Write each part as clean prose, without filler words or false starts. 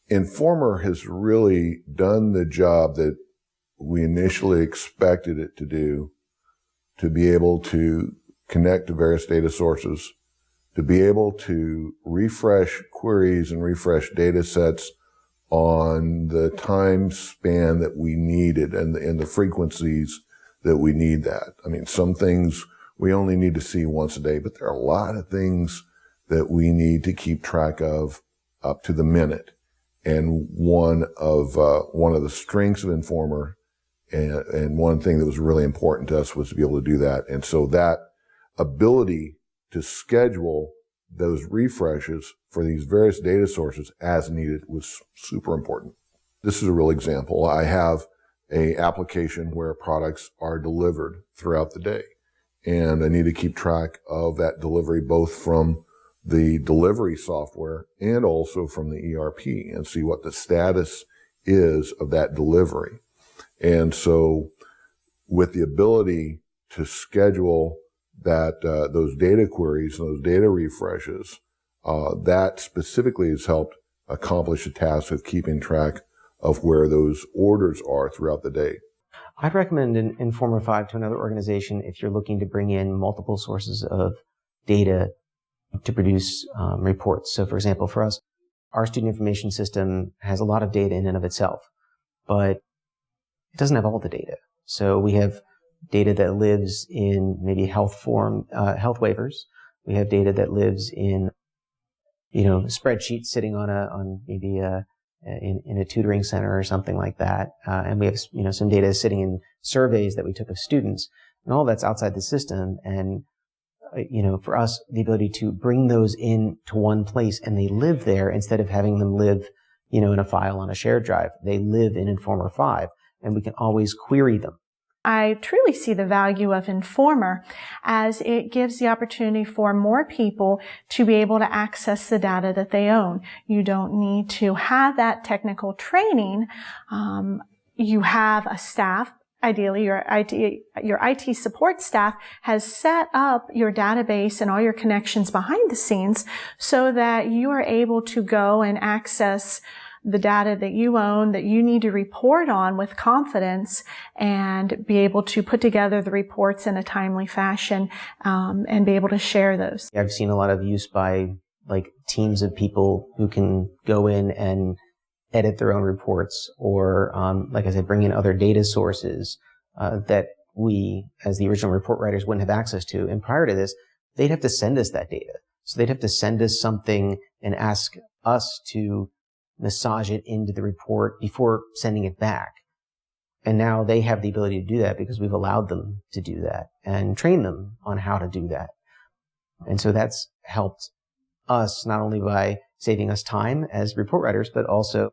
Informer has really done the job that we initially expected it to do, to be able to connect to various data sources, to be able to refresh queries and refresh data sets on the time span that we needed and the frequencies that we need that. I mean, some things we only need to see once a day, but there are a lot of things that we need to keep track of up to the minute. And one of the strengths of Informer and one thing that was really important to us was to be able to do that. And so that ability to schedule those refreshes for these various data sources as needed was super important. This is a real example. I have an application where products are delivered throughout the day, and I need to keep track of that delivery both from the delivery software and also from the ERP and see what the status is of that delivery. And so with the ability to schedule that those data queries, those data refreshes, that specifically has helped accomplish the task of keeping track of where those orders are throughout the day. I'd recommend an Informer 5 to another organization if you're looking to bring in multiple sources of data to produce reports. So for example, for us, our student information system has a lot of data in and of itself, but it doesn't have all the data. So we have data that lives in maybe health waivers. We have data that lives in, spreadsheets sitting on maybe in a tutoring center or something like that. And we have, some data sitting in surveys that we took of students, and all that's outside the system. And, for us, the ability to bring those in to one place and they live there instead of having them live, in a file on a shared drive. They live in Informer 5 and we can always query them. I truly see the value of Informer as it gives the opportunity for more people to be able to access the data that they own. You don't need to have that technical training. You have a staff. Ideally, your IT support staff has set up your database and all your connections behind the scenes so that you are able to go and access the data that you own, that you need to report on with confidence, and be able to put together the reports in a timely fashion, and be able to share those. I've seen a lot of use by teams of people who can go in and edit their own reports, or like I said, bring in other data sources that we, as the original report writers, wouldn't have access to. And prior to this, they'd have to send us that data. So they'd have to send us something and ask us to massage it into the report before sending it back. And now they have the ability to do that because we've allowed them to do that and train them on how to do that. And so that's helped us not only by saving us time as report writers, but also,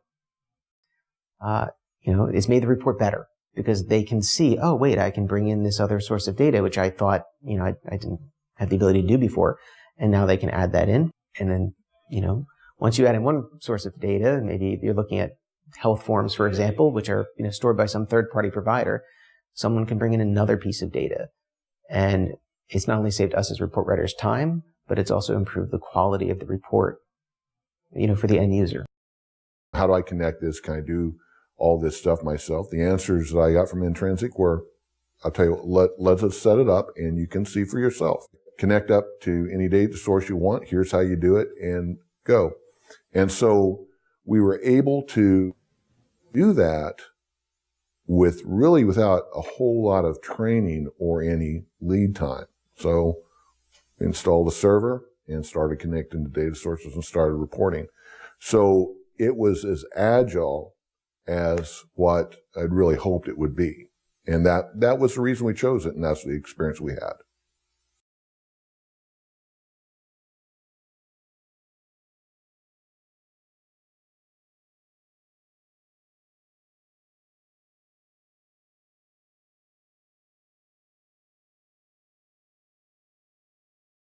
it's made the report better because they can see, oh, wait, I can bring in this other source of data, which I thought, I didn't have the ability to do before. And now they can add that in. And then, once you add in one source of data, maybe you're looking at health forms, for example, which are stored by some third-party provider, someone can bring in another piece of data. And it's not only saved us as report writers time, but it's also improved the quality of the report, for the end user. How do I connect this? Can I do all this stuff myself? The answers that I got from Intrinsic were, I'll tell you what, let us set it up and you can see for yourself. Connect up to any data source you want. Here's how you do it, and go. And so we were able to do that without a whole lot of training or any lead time. So installed a server and started connecting to data sources and started reporting. So it was as agile as what I'd really hoped it would be. And that was the reason we chose it, and that's the experience we had.